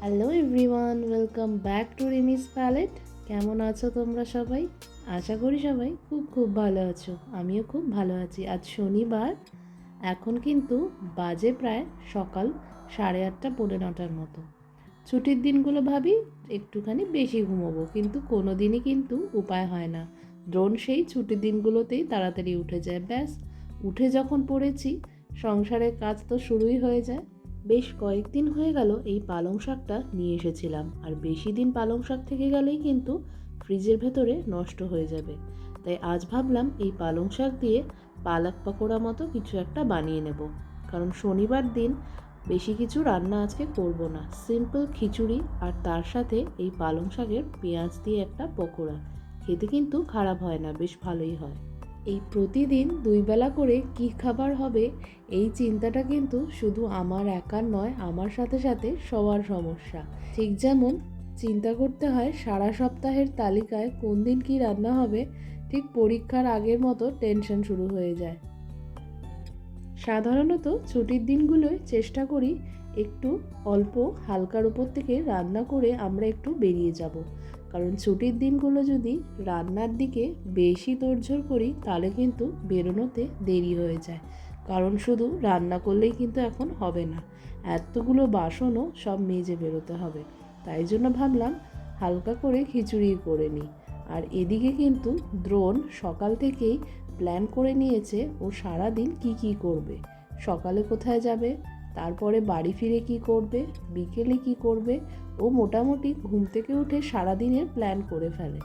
Hello everyone, welcome back to Rimi's palette. কেমন আছো তোমরা সবাই? আশা করি সবাই খুব খুব ভালো আছো। আমিও খুব ভালো আছি। আজ শনিবার, এখন কিন্তু বাজে প্রায় সকাল 8:30 পৌনে 9টার মতো। ছুটির দিনগুলো ভাবি একটুখানি বেশি ঘুমোবো, কিন্তু কোনো দিনই কিন্তু উপায় হয় না। দ্রোণ সেই ছুটির দিনগুলোতেই তাড়াতাড়ি উঠে যায়। ব্যাস, উঠে যখন পড়েছি সংসারের কাজ তো শুরুই হয়ে যায়। বেশ কয়েকদিন হয়ে গেল এই পালং শাকটা নিয়ে এসেছিলাম, আর বেশি দিন পালং শাক থেকে গেলেই কিন্তু ফ্রিজের ভেতরে নষ্ট হয়ে যাবে। তাই আজ ভাবলাম এই পালং শাক দিয়ে পালক পকোড়া মতো কিছু একটা বানিয়ে নেব। কারণ শনিবার দিন বেশি কিছু রান্না আজকে করব না, সিম্পল খিচুড়ি আর তার সাথে এই পালং শাকের পেঁয়াজ দিয়ে একটা পকোড়া। খেতে কিন্তু খারাপ হয় না, বেশ ভালোই হয়। এই প্রতিদিন 2 বেলা করে কি খাবার হবে, এই চিন্তাটা কিন্তু শুধু আমার একার নয়, আমার সাথে সাথে সবার সমস্যা। ঠিক যেমন চিন্তা করতে হয় সারা সপ্তাহের তালিকায় কোন দিন কি রান্না হবে, ঠিক পরীক্ষার আগের মতো টেনশন শুরু হয়ে যায়। সাধারণত ছুটির দিনগুলোয় চেষ্টা করি একটু অল্প হালকার উপর থেকে রান্না করে আমরা একটু বেরিয়ে যাব। কারণ ছুটির দিনগুলো যদি রান্নার দিকে বেশি তোড়জোড় করি তাহলে কিন্তু বেরোনোতে দেরি হয়ে যায়। কারণ শুধু রান্না করলেই কিন্তু এখন হবে না, এতগুলো বাসনও সব মেজে বেরোতে হবে। তাই জন্য ভাবলাম হালকা করে খিচুড়ি করে নিই। আর এদিকে কিন্তু দ্রোণ সকাল থেকেই প্ল্যান করে নিয়েছে ও সারাদিন কি করবে, সকালে কোথায় যাবে, তারপরে বাড়ি ফিরে কি করবে, বিকেলে কি করবে। ও মোটামুটি ঘুম থেকে উঠে সারাদিনের প্ল্যান করে ফেলে।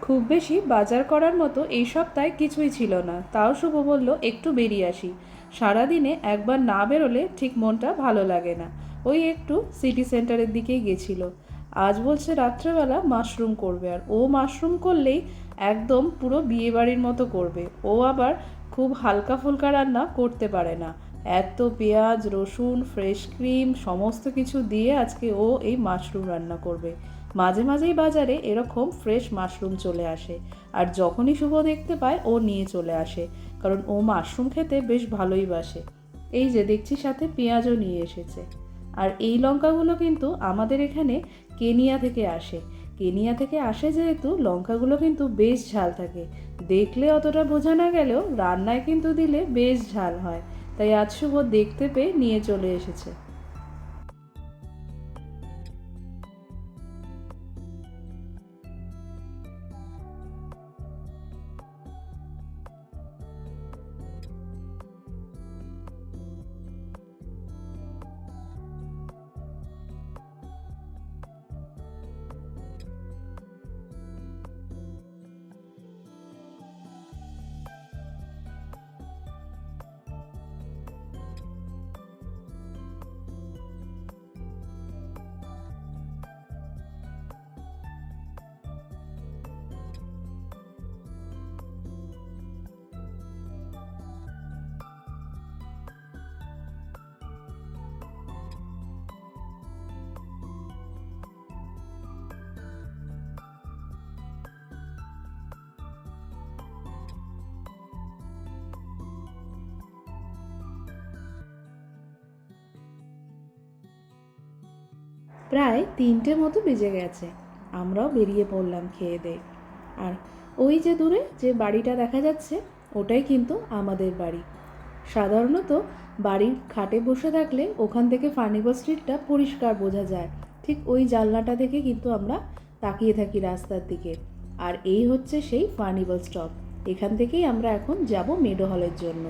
খুব বেশি বাজার করার মতো এই সপ্তাহে কিছুই ছিল না, তাও শুভ বলল একটু বেরিয়ে আসি। সারাদিনে একবার না বেরোলে ঠিক মনটা ভালো লাগে না। ওই একটু সিটি সেন্টারের দিকেই গেছিল। আজ বলছে রাত্রেবেলা মাশরুম করবে, আর ও মাশরুম করলেই একদম পুরো বিয়েবাড়ির মতো করবে। ও আবার খুব হালকা ফুলকা রান্না করতে পারে না। এত পেঁয়াজ রসুন ফ্রেশ ক্রিম সমস্ত কিছু দিয়ে আজকে ও এই মাশরুম রান্না করবে। মাঝে মাঝেই বাজারে এরকম ফ্রেশ মাশরুম চলে আসে, আর যখনই শুভ দেখতে পায় ও নিয়ে চলে আসে, কারণ ও মাশরুম খেতে বেশ ভালোই বাসে। এই যে দেখছি সাথে পেঁয়াজও নিয়ে এসেছে। আর এই লঙ্কাগুলো কিন্তু আমাদের এখানে কেনিয়া থেকে আসে। কেনিয়া থেকে আসে যেহেতু লঙ্কাগুলো কিন্তু বেশ ঝাল থাকে। দেখলে অতটা বোঝা না গেলেও রান্নায় কিন্তু দিলে বেশ ঝাল হয়। তাই আজ শুভ দেখতে পেয়ে নিয়ে চলে এসেছে। প্রায় 3টে মতো বেজে গেছে। আমরাও বেরিয়ে পড়লাম খেয়ে দেয়ে। আর ওই যে দূরে যে বাড়িটা দেখা যাচ্ছে ওটাই কিন্তু আমাদের বাড়ি। সাধারণত বাড়ির খাটে বসে থাকলে ওখান থেকে ফার্নিবল স্ট্রিটটা পরিষ্কার বোঝা যায়। ঠিক ওই জানলাটা থেকে কিন্তু আমরা তাকিয়ে থাকি রাস্তার দিকে। আর এই হচ্ছে সেই ফার্নিবল স্টপ। এখান থেকেই আমরা এখন যাব মেডো হলের জন্য।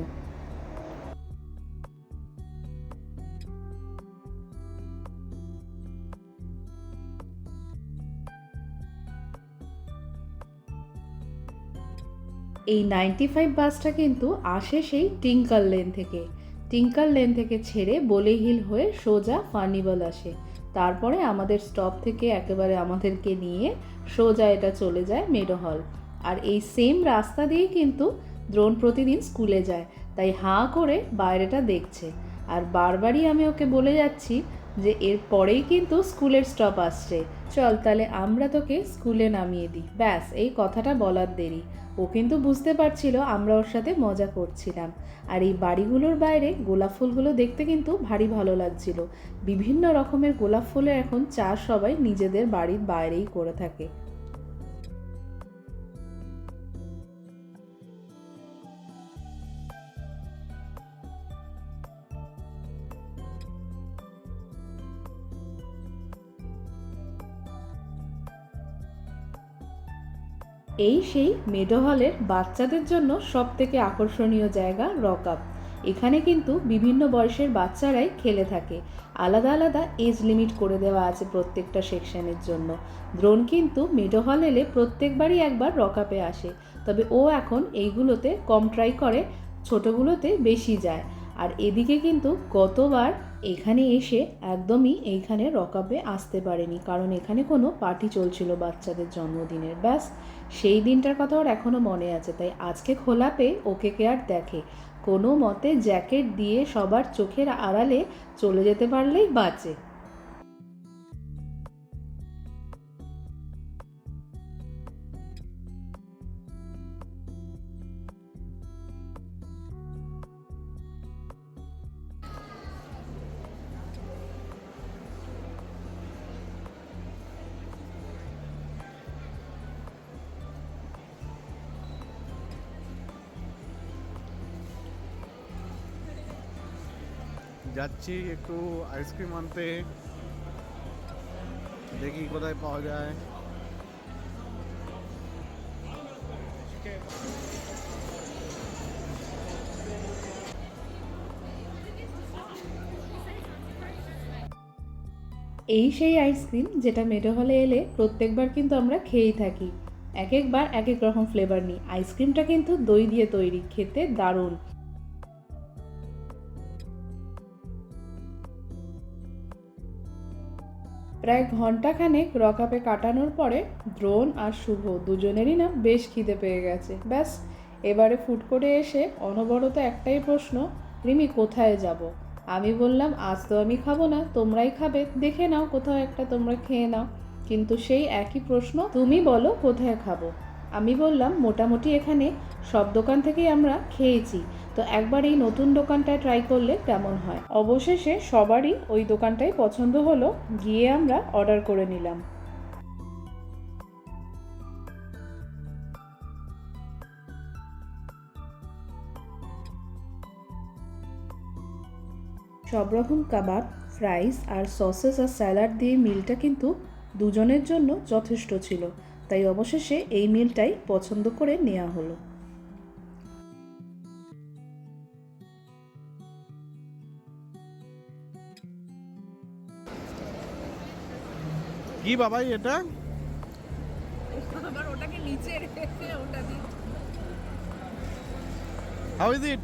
এই 95 বাসটা কিন্তু আসে সেই টিঙ্কার লেন থেকে। টিঙ্কার লেন থেকে ছেড়ে বলে হিল হয়ে সোজা ফার্নিবল আসে। তারপরে আমাদের স্টপ থেকে একেবারে আমাদেরকে নিয়ে সোজা এটা চলে যায় মেডো হল। আর এই সেম রাস্তা দিয়েই কিন্তু দ্রোণ প্রতিদিন স্কুলে যায়, তাই হাঁ করে বাইরেটা দেখছে। আর বারবারই আমি ওকে বলে যাচ্ছি যে এর পরেই কিন্তু স্কুলের স্টপ আসছে, চল তাহলে আমরা তোকে স্কুলে নামিয়ে দিই। ব্যাস এই কথাটা বলার দেরি, ও কিন্তু বুঝতে পারছিল আমরা ওর সাথে মজা করছিলাম। আর এই বাড়িগুলোর বাইরে গোলাপ ফুলগুলো দেখতে কিন্তু ভারী ভালো লাগছিল। বিভিন্ন রকমের গোলাপ ফুলের এখন চাষ সবাই নিজেদের বাড়ির বাইরেই করে থাকে। এই সেই মেডো হলের বাচ্চাদের জন্য সবথেকে আকর্ষণীয় জায়গা রক আপ। এখানে কিন্তু বিভিন্ন বয়সের বাচ্চারাই খেলে থাকে। আলাদা আলাদা এজ লিমিট করে দেওয়া আছে প্রত্যেকটা সেকশনের জন্য। দ্রোণ কিন্তু মেডো হল এলে প্রত্যেকবারই একবার রক আপে আসে, তবে ও এখন এইগুলোতে কম ট্রাই করে, ছোটোগুলোতে বেশি যায়। আর এদিকে কিন্তু গতবার এখানে এসে একদমই এইখানে রক আপে আসতে পারেনি, কারণ এখানে কোনো পার্টি চলছিল বাচ্চাদের জন্মদিনের। ব্যাস সেই দিনটার কথা ওর এখনও মনে আছে, তাই আজকে খোলা পেয়ে ওকে কে আর দেখে, কোনো মতে জ্যাকেট দিয়ে সবার চোখের আড়ালে চলে যেতে পারলেই বাঁচে। যাচ্ছি একটু আইসক্রিম আনতে, দেখি কোথায় পাওয়া যায়। এই সেই আইসক্রিম যেটা মেডো হলে এলে প্রত্যেকবার কিন্তু আমরা খেয়েই থাকি। এক একবার এক এক রকম ফ্লেভার নিই। আইসক্রিমটা কিন্তু দই দিয়ে তৈরি, খেতে দারুণ। প্রায় ঘন্টাখানেক রকআপে কাটানোর পরে দ্রোণ আর শুভ দুজনেরই না বেশ খিদে পেয়ে গেছে। ব্যাস এবারে ফুড কোর্টে এসে অনবরত একটাই প্রশ্ন, রিমি কোথায় যাব? আমি বললাম আজ তো আমি খাবো না, তোমরাই খাবে, দেখে নাও কোথাও একটা তোমরা খেয়ে নাও। কিন্তু সেই একই প্রশ্ন, তুমি বলো কোথায় খাবো? আমি বললাম মোটামুটি এখানে সব দোকান থেকেই আমরা খেয়েছি, তো একবার এই নতুন দোকানটায় ট্রাই করলে কেমন হয়। অবশেষে সবারই ওই দোকানটাই পছন্দ হলো, গিয়ে আমরা অর্ডার করে নিলাম। সব রকম কাবাব, ফ্রাইস আর সসেস আর স্যালাড দিয়ে মিলটা কিন্তু দুজনের জন্য যথেষ্ট ছিল, তাই অবশেষে এই মিলটাই পছন্দ করে নেওয়া হলো। কি বাবাই এটা? How is it?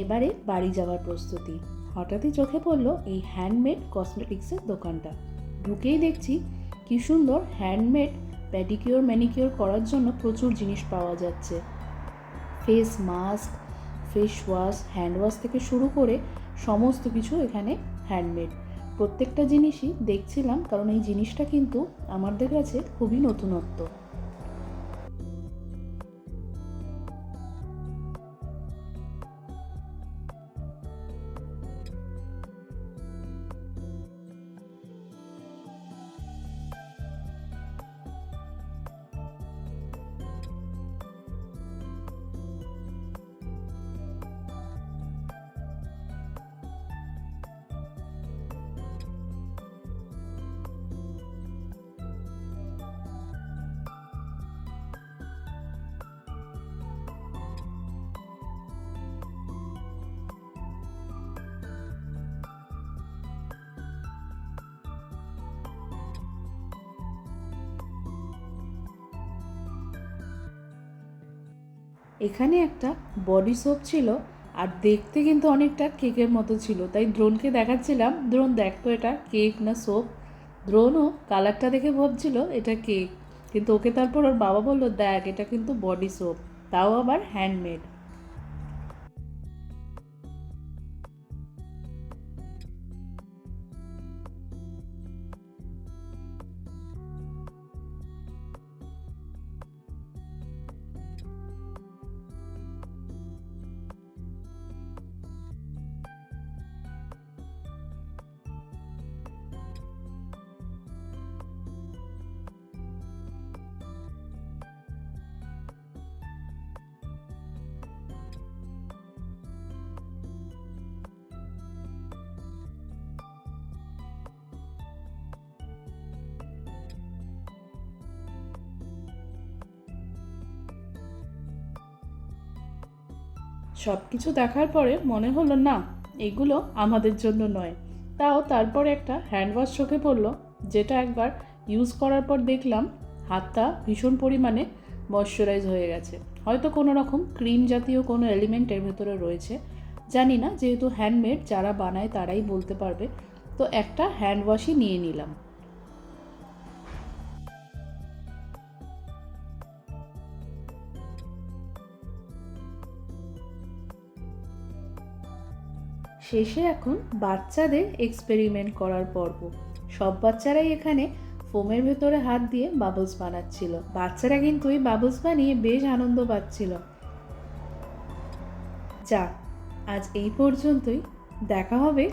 এবারে বাড়ি যাওয়ার প্রস্তুতি। হঠাৎই চোখে পড়লো এই হ্যান্ডমেড কসমেটিক্সের দোকানটা। ঢুকেই দেখছি কি সুন্দর হ্যান্ডমেড প্যাডিকিওর ম্যানিকিওর করার জন্য প্রচুর জিনিস পাওয়া যাচ্ছে। Face mask, face wash, hand wash থেকে শুরু করে সমস্ত কিছু এখানে হ্যান্ডমেড। প্রত্যেকটা জিনিসই দেখছিলাম, কারণ এই জিনিসটা কিন্তু আমাদের কাছে খুবই নতুনত্ব। এখানে একটা বডি সোপ ছিল, আর দেখতে কিন্তু অনেকটা কেকের মতো ছিল। তাই দ্রোণকে দেখাচ্ছিলাম, দ্রোণ দেখতো এটা কেক না সোপ। দ্রোণও কালারটা দেখে ভাবছিল এটা কেক, কিন্তু ওকে তারপর ওর বাবা বললো, দেখ এটা কিন্তু বডি সোপ, তাও আবার হ্যান্ডমেড। সব কিছু দেখার পরে মনে হলো না, এগুলো আমাদের জন্য নয়। তাও তারপরে একটা হ্যান্ড ওয়াশ চোখে পড়লো, যেটা একবার ইউজ করার পর দেখলাম হাতটা ভীষণ পরিমাণে ময়শ্চারাইজ হয়ে গেছে। হয়তো কোনো রকম ক্রিম জাতীয় কোনো এলিমেন্টের ভেতরে রয়েছে, জানি না, যেহেতু হ্যান্ডমেড যারা বানায় তারাই বলতে পারবে। তো একটা হ্যান্ড ওয়াশই নিয়ে নিলাম। শেষে এখন বাচ্চাদের এক্সপেরিমেন্ট করার পর্ব। সব বাচ্চারাই এখানে ফোমের ভেতরে হাত দিয়ে বাবলস বানাচ্ছিল। বাচ্চারা কিন্তু এই বাবলস বানিয়ে বেশ আনন্দ পাচ্ছিল। যাক, আজ এই পর্যন্তই। দেখা হবে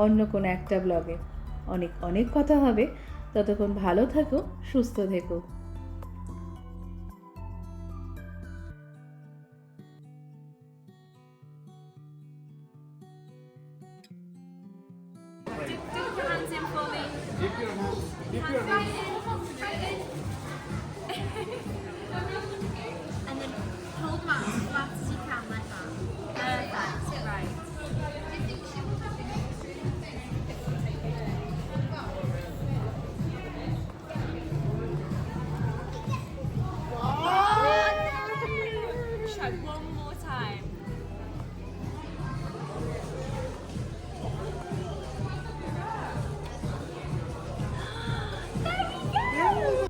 অন্য কোনো একটা ব্লগে। অনেক অনেক কথা হবে। ততক্ষণ ভালো থাকো, সুস্থ থেকো। Dip your hands in fully. Dip your hands. Dip your hands. Right in. And then hold them out as flat as you can like that.